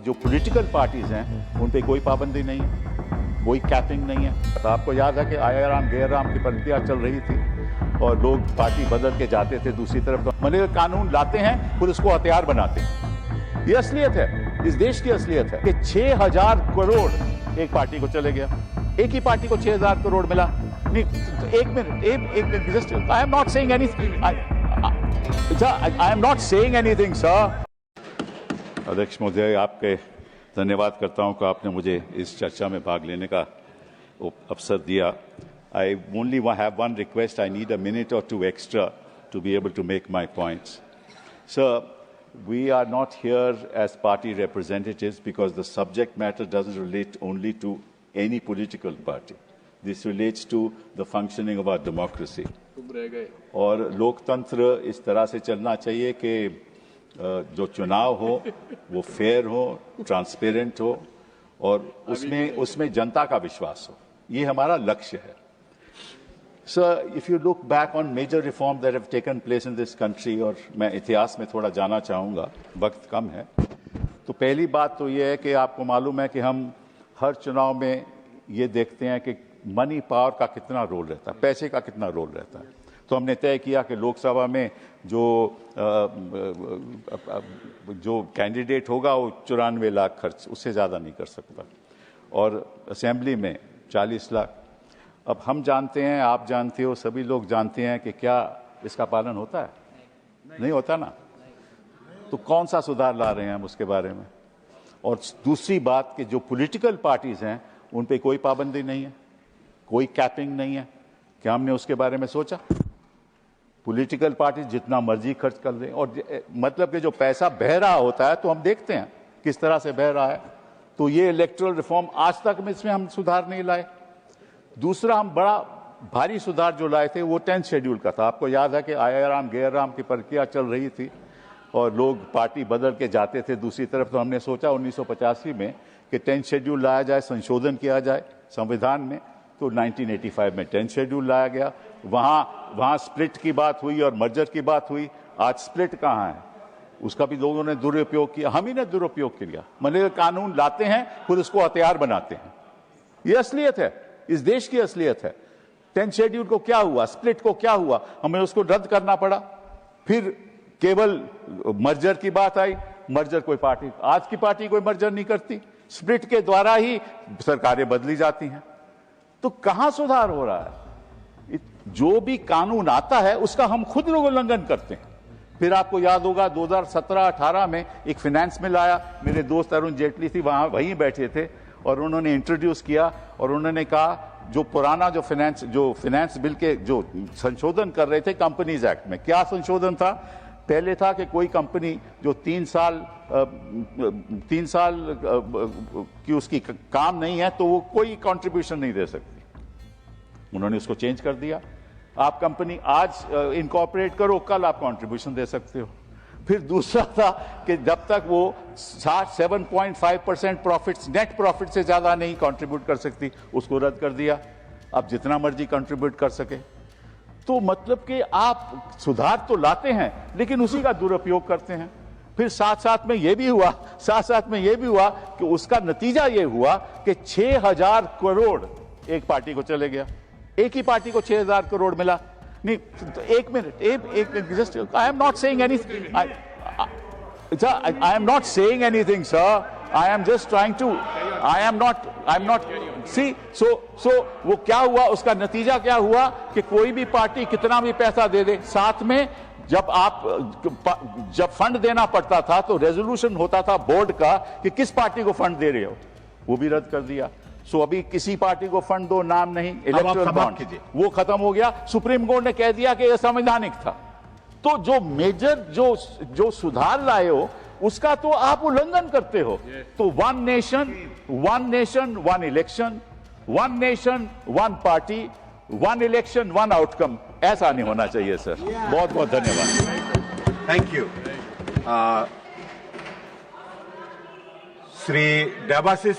जो political parties हैं उन पे कोई पाबंदी नहीं है, कोई कैपिंग नहीं है। तो आपको याद है कि आया राम गैर राम की प्रक्रिया चल रही थी और लोग पार्टी बदल के जाते थे दूसरी तरफ। तो मैंने कानून लाते हैं फिर उसको हथियार बनाते हैं। ये असलियत है, इस देश की असलियत है कि 6000 करोड़ एक पार्टी को चले गया, एक ही पार्टी को 6000 करोड़ मिला। नहीं तो एक minute just I am not saying anything, I am not saying anything sir. अध्यक्ष महोदय, आपके धन्यवाद करता हूं कि आपने मुझे इस चर्चा में भाग लेने का अवसर दिया। I only have one request. I need a minute or two extra to be able to make my points. Sir, we are not here as party representatives because the subject matter doesn't relate only to any political party. This relates to the functioning of our democracy. और लोकतंत्र इस तरह से चलना चाहिए कि जो चुनाव हो वो फेयर हो, ट्रांसपेरेंट हो और उसमें जनता का विश्वास हो। ये हमारा लक्ष्य है। Sir, if you look back on major reforms that have taken place in this country, और मैं इतिहास में थोड़ा जाना चाहूँगा, वक्त कम है, तो पहली बात तो ये है कि आपको मालूम है कि हम हर चुनाव में ये देखते हैं कि मनी पावर का कितना रोल रहता है, पैसे का कितना रोल रहता है। तो हमने तय किया कि लोकसभा में जो कैंडिडेट होगा वो 94 लाख खर्च, उससे ज़्यादा नहीं कर सकता, और असेंबली में 40 लाख। अब हम जानते हैं, आप जानते हो, सभी लोग जानते हैं कि क्या इसका पालन होता है? नहीं होता ना। तो कौन सा सुधार ला रहे हैं हम उसके बारे में? और दूसरी बात कि जो पॉलिटिकल पार्टीज हैं उन पे कोई पाबंदी नहीं है, कोई कैपिंग नहीं है। क्या हमने उसके बारे में सोचा? पॉलिटिकल पार्टीज जितना मर्जी खर्च कर रहे हैं, और मतलब कि जो पैसा बह रहा होता है तो हम देखते हैं किस तरह से बह रहा है। तो ये इलेक्टोरल रिफॉर्म आज तक में इसमें हम सुधार नहीं लाए। दूसरा, हम बड़ा भारी सुधार जो लाए थे वो 10th शेड्यूल का था। आपको याद है कि आया राम गैर राम की प्रक्रिया चल रही थी और लोग पार्टी बदल के जाते थे दूसरी तरफ। तो हमने सोचा 1985 में कि 10th शेड्यूल लाया जाए, संशोधन किया जाए संविधान में। तो 1985 में 10th शेड्यूल लाया गया। वहाँ स्प्लिट की बात हुई और मर्जर की बात हुई। आज स्प्लिट कहाँ है? उसका भी लोगों ने दुरुपयोग किया, हम ही ने दुरुपयोग किया। मैंने कानून लाते हैं फिर उसको हथियार बनाते हैं। ये असलियत है, इस देश की असलियत है। 10th शेड्यूल को क्या हुआ, स्प्लिट को क्या हुआ, हमें उसको रद्द करना पड़ा। फिर केवल मर्जर की बात आई। मर्जर कोई पार्टी, आज की पार्टी कोई मर्जर नहीं करती, स्प्लिट के द्वारा ही सरकारें बदली जाती हैं। तो कहां सुधार हो रहा है? जो भी कानून आता है उसका हम खुद लोग उल्लंघन करते हैं। फिर आपको याद होगा 2017-18 में एक फाइनेंस बिल आया, मेरे दोस्त अरुण जेटली थी वहीं बैठे थे और उन्होंने इंट्रोड्यूस किया और उन्होंने कहा जो पुराना जो फाइनेंस बिल के जो संशोधन कर रहे थे कंपनीज एक्ट में, क्या संशोधन था? पहले था कि कोई कंपनी जो 3 साल की उसकी काम नहीं है तो वो कोई कंट्रीब्यूशन नहीं दे सकती। उन्होंने उसको चेंज कर दिया। आप कंपनी आज इनकॉर्पोरेट करो, कल आप कंट्रीब्यूशन दे सकते हो। फिर दूसरा था कि जब तक वो 7.5% प्रॉफिट्स, नेट प्रॉफिट से ज्यादा नहीं कंट्रीब्यूट कर सकती, उसको रद्द कर दिया। अब जितना मर्जी कंट्रीब्यूट कर सके। तो मतलब कि आप सुधार तो लाते हैं लेकिन उसी का दुरुपयोग करते हैं। फिर साथ साथ में ये भी हुआ कि उसका नतीजा ये हुआ कि 6000 करोड़ एक पार्टी को चले गया, एक ही पार्टी को 6000 करोड़ मिला। नहीं तो एक minute just I am not saying anything, I am not saying anything sir, I am just trying to, I am not see so वो क्या हुआ, उसका नतीजा क्या हुआ कि कोई भी पार्टी कितना भी पैसा दे दे, साथ में जब फंड देना पड़ता था तो रेजोल्यूशन होता था बोर्ड का कि किस पार्टी को फंड दे रहे हो, वो भी रद्द कर दिया। सो अभी किसी पार्टी को फंड दो, नाम नहीं, इलेक्टोरल बॉन्ड, वो खत्म हो गया। सुप्रीम कोर्ट ने कह दिया कि यह संवैधानिक था। तो जो मेजर जो सुधार लाए हो उसका तो आप उल्लंघन करते हो। तो one nation one election, one nation one party, one election one outcome, ऐसा नहीं होना चाहिए सर। बहुत बहुत धन्यवाद। Thank you. श्री देवाशीष